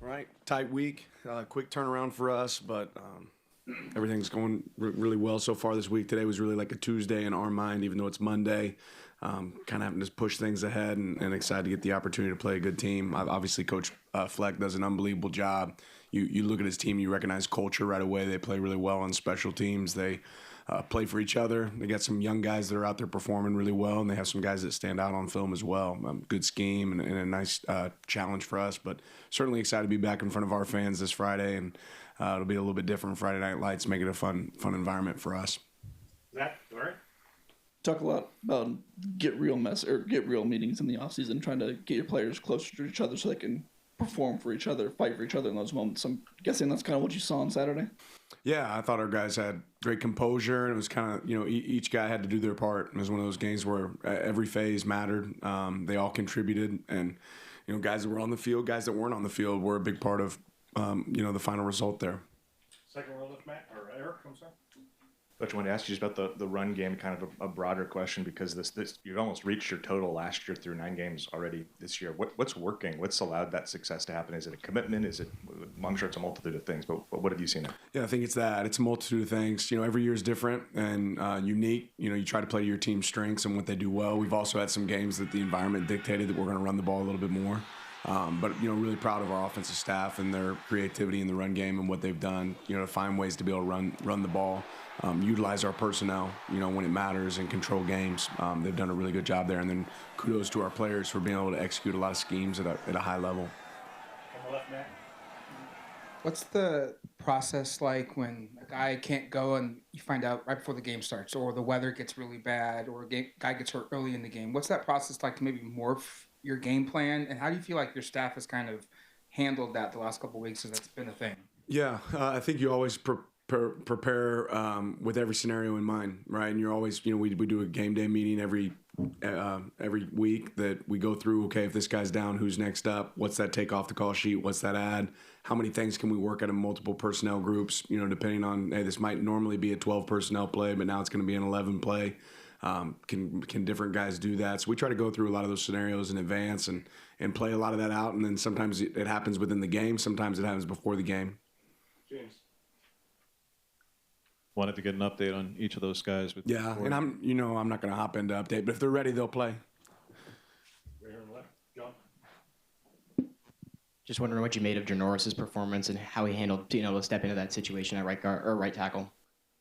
right, tight week, quick turnaround for us, but everything's going really well so far this week. Today was really like a Tuesday in our mind, even though it's Monday. Kind of having to push things ahead and excited to get the opportunity to play a good team. Obviously, Coach Fleck does an unbelievable job. You look at his team, you recognize culture right away. They play really well on special teams. They play for each other. They got some young guys that are out there performing really well, and they have some guys that stand out on film as well. Good scheme and a nice challenge for us, but certainly excited to be back in front of our fans this Friday, and it'll be a little bit different. Friday Night Lights make it a fun environment for us. Zach, all right? Talk a lot about get real meetings in the offseason, trying to get your players closer to each other so they can perform for each other, fight for each other in those moments. I'm guessing that's kind of what you saw on Saturday. Yeah, I thought our guys had great composure, and it was kind of, each guy had to do their part. It was one of those games where every phase mattered. They all contributed, and guys that were on the field, guys that weren't on the field were a big part of the final result there. Second row lift, Matt, or Eric, I'm sorry. Coach, I wanted to ask you just about the run game, kind of a broader question, because this you've almost reached your total last year through 9 games already this year. What's working? What's allowed that success to happen? Is it a commitment? Is it? I'm sure it's a multitude of things, but what have you seen? Yeah, I think it's that. It's a multitude of things. Every year is different and unique. You try to play to your team's strengths and what they do well. We've also had some games that the environment dictated that we're going to run the ball a little bit more. But really proud of our offensive staff and their creativity in the run game and what they've done. To find ways to be able to run the ball, utilize our personnel. When it matters and control games. They've done a really good job there. And then kudos to our players for being able to execute a lot of schemes at a high level. On the left, Matt. What's the process like when a guy can't go and you find out right before the game starts, or the weather gets really bad, or a guy gets hurt early in the game? What's that process like to maybe morph your game plan, and how do you feel like your staff has kind of handled that the last couple of weeks as that's been a thing? Yeah, I think you always prepare with every scenario in mind, right? And you're always, we do a game day meeting every week that we go through. Okay, if this guy's down, who's next up? What's that take off the call sheet? What's that add? How many things can we work at in multiple personnel groups? Depending on, hey, this might normally be a 12 personnel play, but now it's going to be an 11 play. Can different guys do that? So we try to go through a lot of those scenarios in advance and play a lot of that out. And then sometimes it happens within the game. Sometimes it happens before the game. James. Wanted to get an update on each of those guys. Yeah, and I'm not going to hop into update, but if they're ready, they'll play. Right here on the left, John. Just wondering what you made of Janoris' performance and how he handled being able to step into that situation at right guard or right tackle.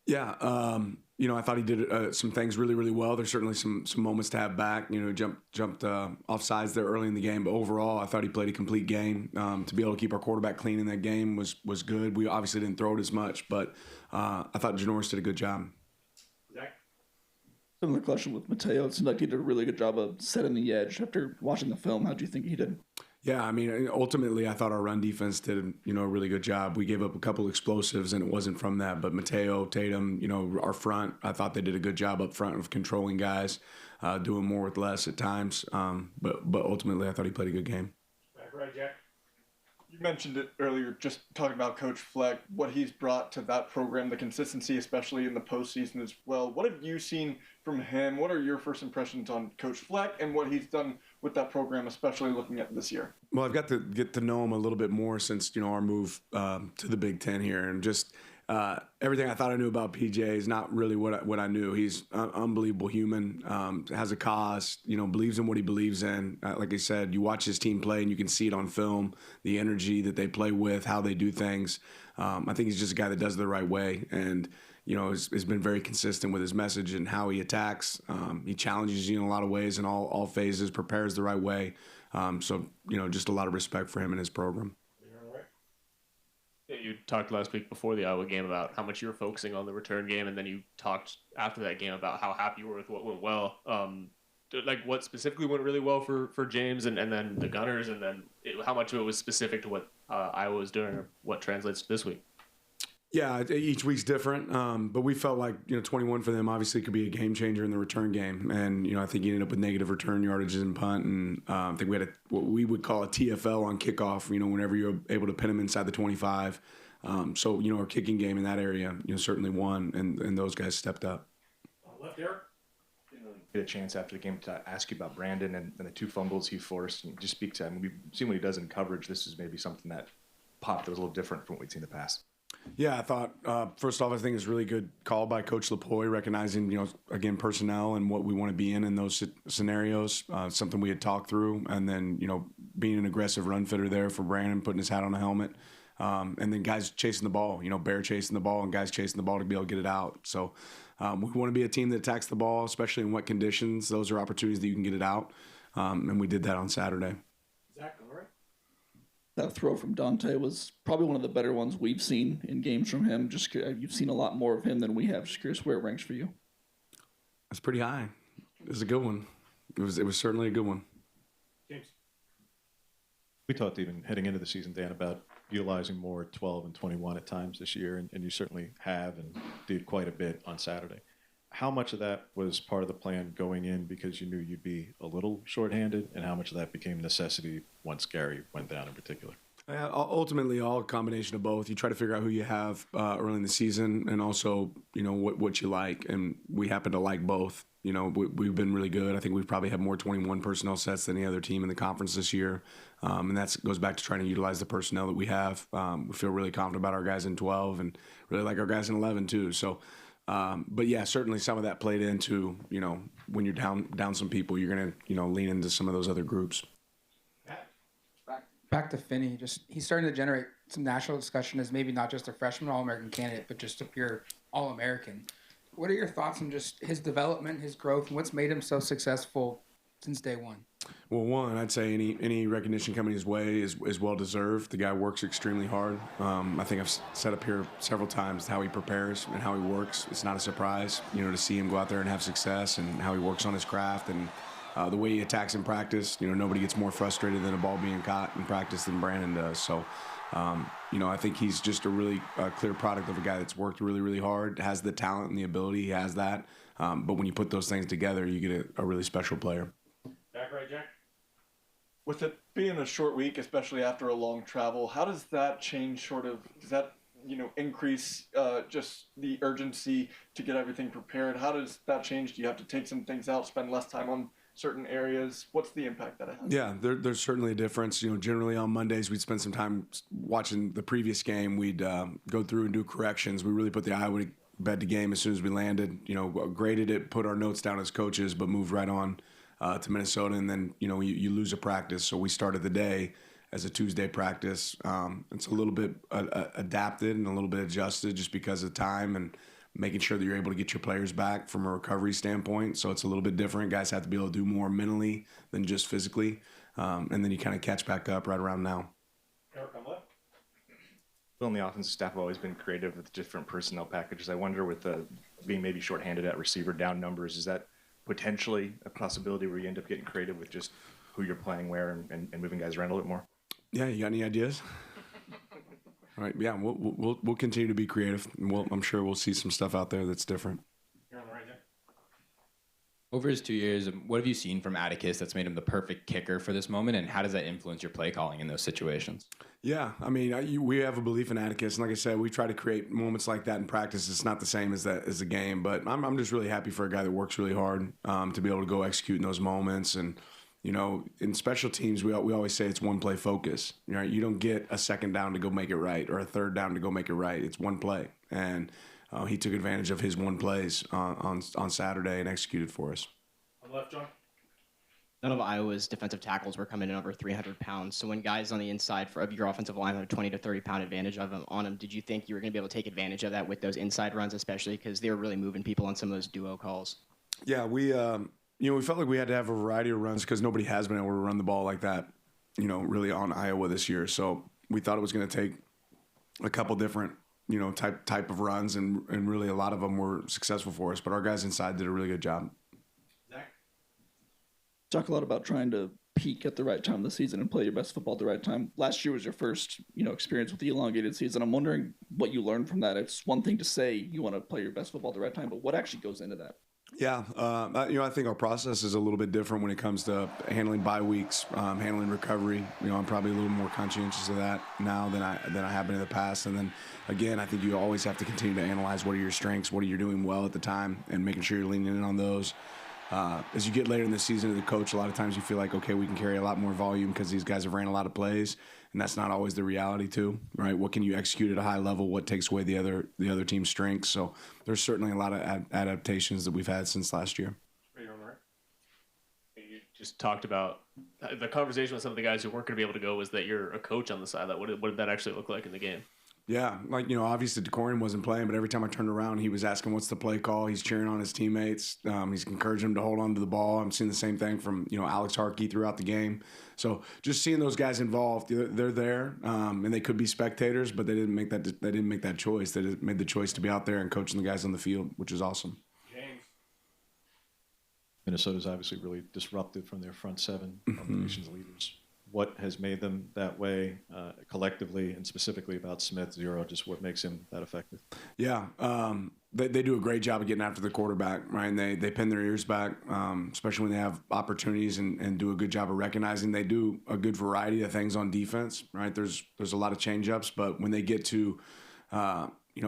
Yeah, I thought he did some things really, really well. There's certainly some moments to have back. Jumped off sides there early in the game, but overall, I thought he played a complete game. To be able to keep our quarterback clean in that game was good. We obviously didn't throw it as much, but I thought Janoris did a good job. Zach. Similar question with Mateo. It seemed like he did a really good job of setting the edge. After watching the film, how do you think he did? Yeah, I mean, ultimately, I thought our run defense did, a really good job. We gave up a couple explosives, and it wasn't from that. But Mateo, Tatum, our front, I thought they did a good job up front of controlling guys, doing more with less at times. But ultimately, I thought he played a good game. Back right, Jack. You mentioned it earlier, just talking about Coach Fleck, what he's brought to that program, the consistency, especially in the postseason as well. What have you seen from him? What are your first impressions on Coach Fleck and what he's done with that program, especially looking at this year? Well, I've got to get to know him a little bit more since, our move to the Big Ten here. And just everything I thought I knew about PJ is not really what I knew. He's an unbelievable human, has a cause, believes in what he believes in. Like I said, you watch his team play and you can see it on film, the energy that they play with, how they do things. I think he's just a guy that does it the right way and, has been very consistent with his message and how he attacks. He challenges you in a lot of ways in all phases, prepares the right way. So, just a lot of respect for him and his program. Yeah, you talked last week before the Iowa game about how much you were focusing on the return game, and then you talked after that game about how happy you were with what went well. What specifically went really well for James and then the Gunners, and then how much of it was specific to what Iowa was doing or what translates to this week? Yeah, each week's different, but we felt like 21 for them obviously could be a game changer in the return game, and I think he ended up with negative return yardages and punt, and I think we had what we would call a TFL on kickoff. Whenever you're able to pin him inside the 25, so our kicking game in that area certainly won, and those guys stepped up. Left, Eric. Get a chance after the game to ask you about Brandon and the 2 fumbles he forced, and just speak to him. We've seen what he does in coverage. This is maybe something that pop that was a little different from what we'd seen in the past? Yeah, I thought first off, I think it's a really good call by Coach Lapoy, recognizing again personnel and what we want to be in those scenarios. Something we had talked through, and then being an aggressive run fitter there for Brandon, putting his hat on a helmet, and then guys chasing the ball. Bear chasing the ball and guys chasing the ball to be able to get it out. So we want to be a team that attacks the ball, especially in wet conditions. Those are opportunities that you can get it out, and we did that on Saturday. Zach, all right. That throw from Dante was probably one of the better ones we've seen in games from him. Just you've seen a lot more of him than we have. Just curious where it ranks for you. That's pretty high. It was a good one. It was certainly a good one. James. We talked even heading into the season, Dan, about utilizing more 12 and 21 at times this year, and you certainly have and did quite a bit on Saturday. How much of that was part of the plan going in because you knew you'd be a little shorthanded, and how much of that became necessity once Gary went down in particular? Ultimately, all a combination of both. You try to figure out who you have early in the season, and also what you like. And we happen to like both. We've been really good. I think we've probably had more 21 personnel sets than any other team in the conference this year, and that goes back to trying to utilize the personnel that we have. We feel really confident about our guys in 12, and really like our guys in 11 too. So. But yeah, certainly some of that played into, when you're down some people, you're going to, lean into some of those other groups. Back to Finney, he's starting to generate some national discussion as maybe not just a freshman All-American candidate, but just a pure All-American. What are your thoughts on just his development, his growth, and what's made him so successful since day one? Well, one, I'd say any recognition coming his way is well deserved. The guy works extremely hard. I think I've said up here several times how he prepares and how he works. It's not a surprise, to see him go out there and have success, and how he works on his craft and the way he attacks in practice. Nobody gets more frustrated than a ball being caught in practice than Brandon does. So, I think he's just a really clear product of a guy that's worked really, really hard, has the talent and the ability. He has that. But when you put those things together, you get a really special player. Back right, Jack. With it being a short week, especially after a long travel, how does that change does that, increase just the urgency to get everything prepared? How does that change? Do you have to take some things out, spend less time on certain areas? What's the impact that it has? Yeah, there's certainly a difference. Generally on Mondays, we'd spend some time watching the previous game. We'd go through and do corrections. We really put the Iowa bed to game as soon as we landed. Graded it, put our notes down as coaches, but moved right on to Minnesota, and then you lose a practice. So we started the day as a Tuesday practice. It's a little bit adapted and a little bit adjusted just because of time and making sure that you're able to get your players back from a recovery standpoint. So it's a little bit different. Guys have to be able to do more mentally than just physically, and then you kind of catch back up right around now. Eric on left. Well, the offensive staff have always been creative with different personnel packages. I wonder with being maybe shorthanded at receiver down numbers, is that potentially a possibility where you end up getting creative with just who you're playing where and moving guys around a little bit more? Yeah, you got any ideas? All right, yeah, we'll continue to be creative, and I'm sure we'll see some stuff out there that's different. Here on the right, Jack. Over his 2 years, what have you seen from Atticus that's made him the perfect kicker for this moment, and how does that influence your play calling in those situations? Yeah, I mean, we have a belief in Atticus, and like I said, we try to create moments like that in practice. It's not the same as the game, but I'm just really happy for a guy that works really hard to be able to go execute in those moments. And in special teams, we always say it's one play focus. Right? You don't get a second down to go make it right or a third down to go make it right. It's one play, and he took advantage of his one plays on Saturday and executed for us. On the left, John. None of Iowa's defensive tackles were coming in over 300 pounds. So when guys on the inside of your offensive line had a 20 to 30 pound advantage on them, did you think you were going to be able to take advantage of that with those inside runs, especially because they were really moving people on some of those duo calls? Yeah, we felt like we had to have a variety of runs because nobody has been able to run the ball like that, really on Iowa this year. So we thought it was going to take a couple different, type of runs, and really a lot of them were successful for us. But our guys inside did a really good job. Talk a lot about trying to peak at the right time of the season and play your best football at the right time. Last year was your first, experience with the elongated season. I'm wondering what you learned from that. It's one thing to say you want to play your best football at the right time, but what actually goes into that? Yeah, I think our process is a little bit different when it comes to handling bye weeks, handling recovery. I'm probably a little more conscientious of that now than I have been in the past. And then again, I think you always have to continue to analyze what are your strengths, what are you doing well at the time, and making sure you're leaning in on those. As you get later in the season as a coach, a lot of times you feel like, okay, we can carry a lot more volume because these guys have ran a lot of plays. and that's not always the reality too, right? What can you execute at a high level? What takes away the other team's strengths? So there's certainly a lot of adaptations that we've had since last year. Right on the right. You just talked about the conversation with some of the guys who weren't going to be able to go was that you're a coach on the sideline. What did that actually look like in the game? Yeah, like, obviously DeCorian wasn't playing, but every time I turned around, he was asking what's the play call. He's cheering on his teammates. He's encouraging them to hold on to the ball. I'm seeing the same thing from, Alex Harkey throughout the game. So just seeing those guys involved, they're there, and they could be spectators, but they didn't make that choice. They made the choice to be out there and coaching the guys on the field, which is awesome. James. Minnesota's obviously really disrupted from their front seven, the nation's leaders. What has made them that way collectively, and specifically about Smith, Zero, just what makes him that effective? Yeah, they do a great job of getting after the quarterback, right? And they pin their ears back, especially when they have opportunities, and do a good job of recognizing. They do a good variety of things on defense, right? There's a lot of change-ups, but when they get to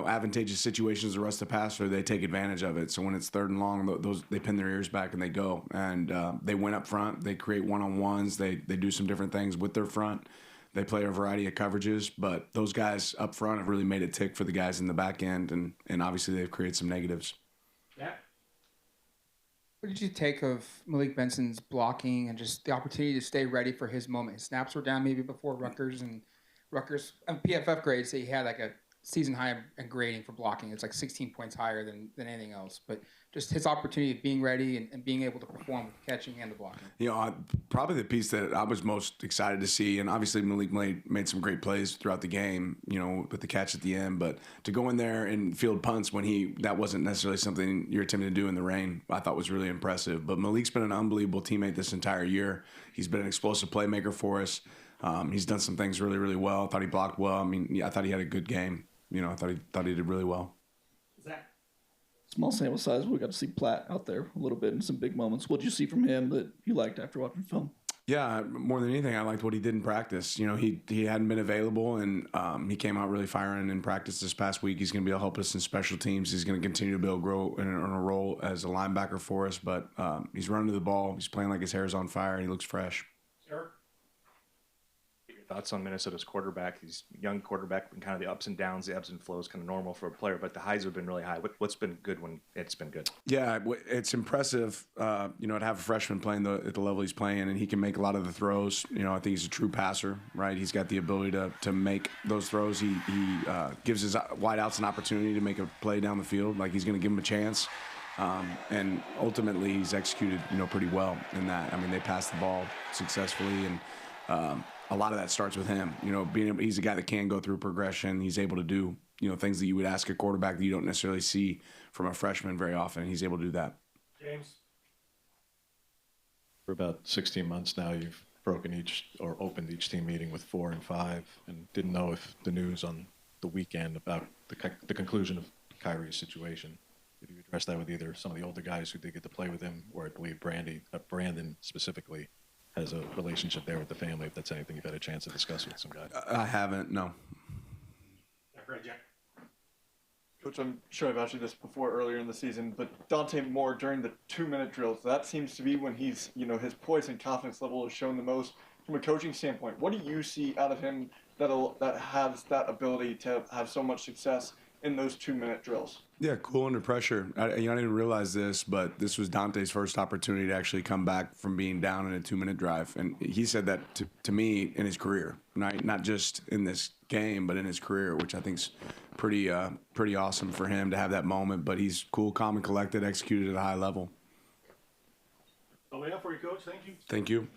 advantageous situations to rush the passer, they take advantage of it. So when it's 3rd and long, they pin their ears back and they go. And they win up front. They create one-on-ones. They do some different things with their front. They play a variety of coverages. But those guys up front have really made it tick for the guys in the back end. And obviously they've created some negatives. Yeah. What did you take of Malik Benson's blocking and just the opportunity to stay ready for his moment? His snaps were down maybe before Rutgers PFF grades say he had like a season high in grading for blocking. It's like 16 points higher than anything else. But just his opportunity of being ready and being able to perform with the catching and the blocking. Probably the piece that I was most excited to see, and obviously Malik made some great plays throughout the game, with the catch at the end. But to go in there and field punts when that wasn't necessarily something you're attempting to do in the rain, I thought was really impressive. But Malik's been an unbelievable teammate this entire year. He's been an explosive playmaker for us. He's done some things really, really well. I thought he blocked well. I thought he had a good game. I thought he did really well. Zach. Small sample size. We got to see Platt out there a little bit in some big moments. What did you see from him that you liked after watching film? Yeah, more than anything, I liked what he did in practice. He hadn't been available, and he came out really firing in practice this past week. He's going to be able to help us in special teams. He's going to continue to be able to grow in a role as a linebacker for us. But he's running to the ball. He's playing like his hair is on fire, and he looks fresh. Eric. Thoughts on Minnesota's quarterback? He's a young quarterback, and kind of the ups and downs, the ebbs and flows, kind of normal for a player, but the highs have been really high. What's been good when it's been good? Yeah, it's impressive, to have a freshman playing at the level he's playing, and he can make a lot of the throws. I think he's a true passer, right? He's got the ability to make those throws. He gives his wideouts an opportunity to make a play down the field, like he's going to give him a chance. And ultimately, he's executed, pretty well in that. They passed the ball successfully, and a lot of that starts with him. He's a guy that can go through progression. He's able to do, things that you would ask a quarterback that you don't necessarily see from a freshman very often. He's able to do that. James. For about 16 months now, you've opened each team meeting with 4 and 5, and didn't know if the news on the weekend about the conclusion of Kyrie's situation, if you address that with either some of the older guys who did get to play with him, or I believe Brandon specifically has a relationship there with the family, if that's anything you've had a chance to discuss with some guys. I haven't, no. Right, Jack. Coach, I'm sure I've asked you this before earlier in the season, but Dante Moore during the 2-minute drills, that seems to be when he's, his poise and confidence level is shown the most from a coaching standpoint. What do you see out of him that has that ability to have so much success in those 2-minute drills? Yeah, cool under pressure. I didn't realize this, but this was Dante's first opportunity to actually come back from being down in a 2-minute drive. And he said that to me in his career, right? Not just in this game, but in his career, which I think is pretty awesome for him to have that moment. But he's cool, calm, and collected, executed at a high level. All the way up for you, Coach. Thank you. Thank you.